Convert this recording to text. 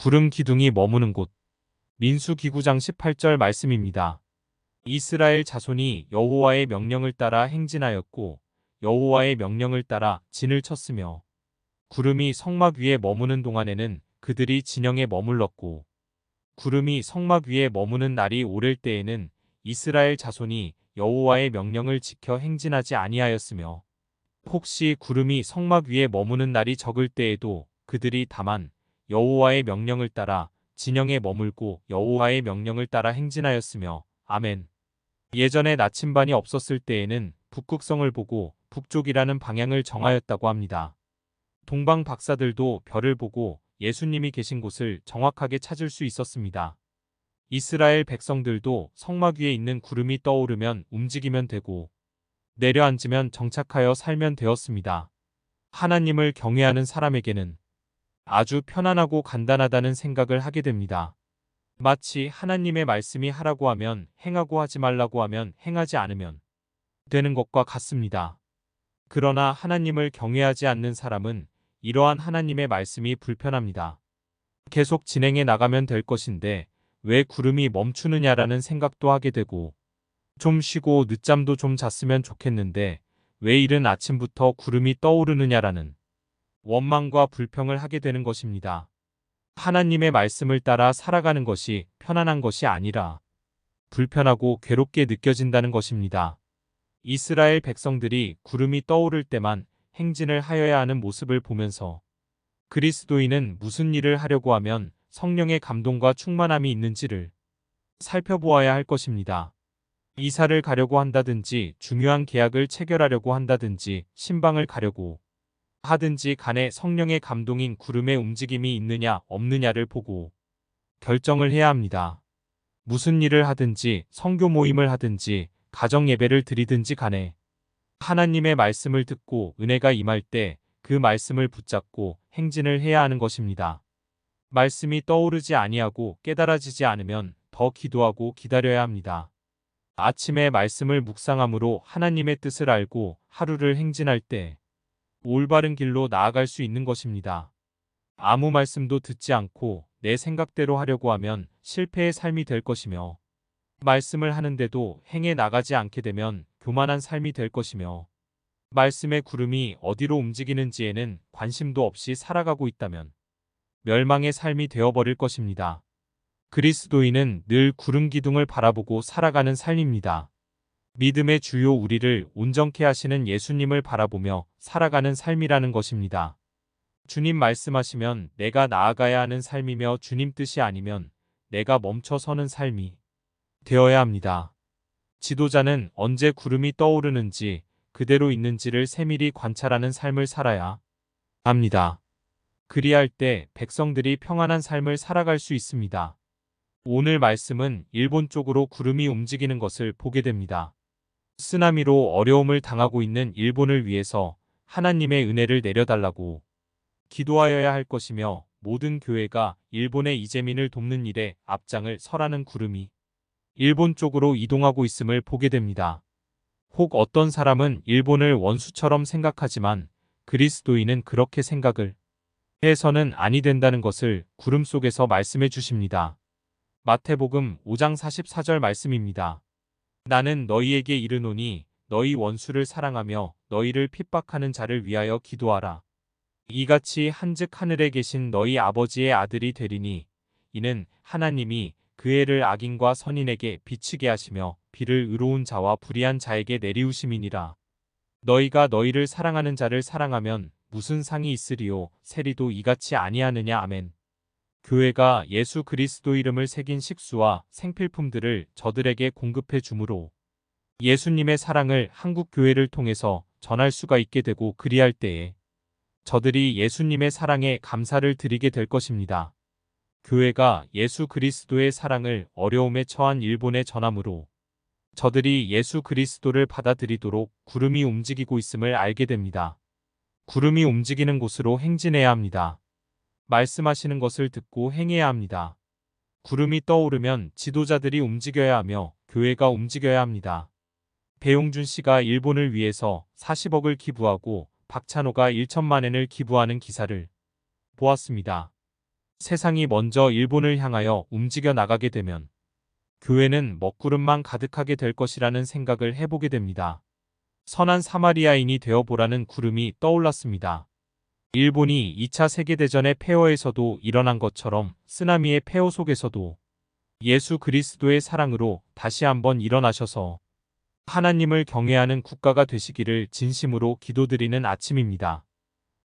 구름 기둥이 머무는 곳. 민수기구장 18절 말씀입니다. 이스라엘 자손이 여호와의 명령을 따라 행진하였고 여호와의 명령을 따라 진을 쳤으며 구름이 성막 위에 머무는 동안에는 그들이 진영에 머물렀고 구름이 성막 위에 머무는 날이 오를 때에는 이스라엘 자손이 여호와의 명령을 지켜 행진하지 아니하였으며 혹시 구름이 성막 위에 머무는 날이 적을 때에도 그들이 다만 여호와의 명령을 따라 진영에 머물고 여호와의 명령을 따라 행진하였으며 아멘. 예전에 나침반이 없었을 때에는 북극성을 보고 북쪽이라는 방향을 정하였다고 합니다. 동방 박사들도 별을 보고 예수님이 계신 곳을 정확하게 찾을 수 있었습니다. 이스라엘 백성들도 성막 위에 있는 구름이 떠오르면 움직이면 되고 내려앉으면 정착하여 살면 되었습니다. 하나님을 경외하는 사람에게는 아주 편안하고 간단하다는 생각을 하게 됩니다. 마치 하나님의 말씀이 하라고 하면 행하고 하지 말라고 하면 행하지 않으면 되는 것과 같습니다. 그러나 하나님을 경외하지 않는 사람은 이러한 하나님의 말씀이 불편합니다. 계속 진행해 나가면 될 것인데 왜 구름이 멈추느냐라는 생각도 하게 되고 좀 쉬고 늦잠도 좀 잤으면 좋겠는데 왜 이른 아침부터 구름이 떠오르느냐라는 원망과 불평을 하게 되는 것입니다. 하나님의 말씀을 따라 살아가는 것이 편안한 것이 아니라 불편하고 괴롭게 느껴진다는 것입니다. 이스라엘 백성들이 구름이 떠오를 때만 행진을 하여야 하는 모습을 보면서 그리스도인은 무슨 일을 하려고 하면 성령의 감동과 충만함이 있는지를 살펴보아야 할 것입니다. 이사를 가려고 한다든지 중요한 계약을 체결하려고 한다든지 신방을 가려고 하든지 간에 성령의 감동인 구름의 움직임이 있느냐 없느냐를 보고 결정을 해야 합니다. 무슨 일을 하든지 선교 모임을 하든지 가정 예배를 드리든지 간에 하나님의 말씀을 듣고 은혜가 임할 때 그 말씀을 붙잡고 행진을 해야 하는 것입니다. 말씀이 떠오르지 아니하고 깨달아지지 않으면 더 기도하고 기다려야 합니다. 아침에 말씀을 묵상함으로 하나님의 뜻을 알고 하루를 행진할 때 올바른 길로 나아갈 수 있는 것입니다. 아무 말씀도 듣지 않고 내 생각대로 하려고 하면 실패의 삶이 될 것이며 말씀을 하는데도 행해 나가지 않게 되면 교만한 삶이 될 것이며 말씀의 구름이 어디로 움직이는지에는 관심도 없이 살아가고 있다면 멸망의 삶이 되어버릴 것입니다. 그리스도인은 늘 구름 기둥을 바라보고 살아가는 삶입니다. 믿음의 주요 우리를 온전케 하시는 예수님을 바라보며 살아가는 삶이라는 것입니다. 주님 말씀하시면 내가 나아가야 하는 삶이며 주님 뜻이 아니면 내가 멈춰 서는 삶이 되어야 합니다. 지도자는 언제 구름이 떠오르는지 그대로 있는지를 세밀히 관찰하는 삶을 살아야 합니다. 그리할 때 백성들이 평안한 삶을 살아갈 수 있습니다. 오늘 말씀은 일본 쪽으로 구름이 움직이는 것을 보게 됩니다. 쓰나미로 어려움을 당하고 있는 일본을 위해서 하나님의 은혜를 내려달라고 기도하여야 할 것이며 모든 교회가 일본의 이재민을 돕는 일에 앞장을 서라는 구름이 일본 쪽으로 이동하고 있음을 보게 됩니다. 혹 어떤 사람은 일본을 원수처럼 생각하지만 그리스도인은 그렇게 생각을 해서는 아니 된다는 것을 구름 속에서 말씀해 주십니다. 마태복음 5장 44절 말씀입니다. 나는 너희에게 이르노니 너희 원수를 사랑하며 너희를 핍박하는 자를 위하여 기도하라. 이같이 한즉 하늘에 계신 너희 아버지의 아들이 되리니 이는 하나님이 그 해를 악인과 선인에게 비치게 하시며 비를 의로운 자와 불의한 자에게 내리우심이니라. 너희가 너희를 사랑하는 자를 사랑하면 무슨 상이 있으리요 세리도 이같이 아니하느냐. 아멘. 교회가 예수 그리스도 이름을 새긴 식수와 생필품들을 저들에게 공급해 주므로 예수님의 사랑을 한국 교회를 통해서 전할 수가 있게 되고 그리할 때에 저들이 예수님의 사랑에 감사를 드리게 될 것입니다. 교회가 예수 그리스도의 사랑을 어려움에 처한 일본에 전함으로 저들이 예수 그리스도를 받아들이도록 구름이 움직이고 있음을 알게 됩니다. 구름이 움직이는 곳으로 행진해야 합니다. 말씀하시는 것을 듣고 행해야 합니다. 구름이 떠오르면 지도자들이 움직여야 하며 교회가 움직여야 합니다. 배용준 씨가 일본을 위해서 40억을 기부하고 박찬호가 1천만 엔을 기부하는 기사를 보았습니다. 세상이 먼저 일본을 향하여 움직여 나가게 되면 교회는 먹구름만 가득하게 될 것이라는 생각을 해보게 됩니다. 선한 사마리아인이 되어보라는 구름이 떠올랐습니다. 일본이 2차 세계대전의 폐허에서도 일어난 것처럼 쓰나미의 폐허 속에서도 예수 그리스도의 사랑으로 다시 한번 일어나셔서 하나님을 경외하는 국가가 되시기를 진심으로 기도드리는 아침입니다.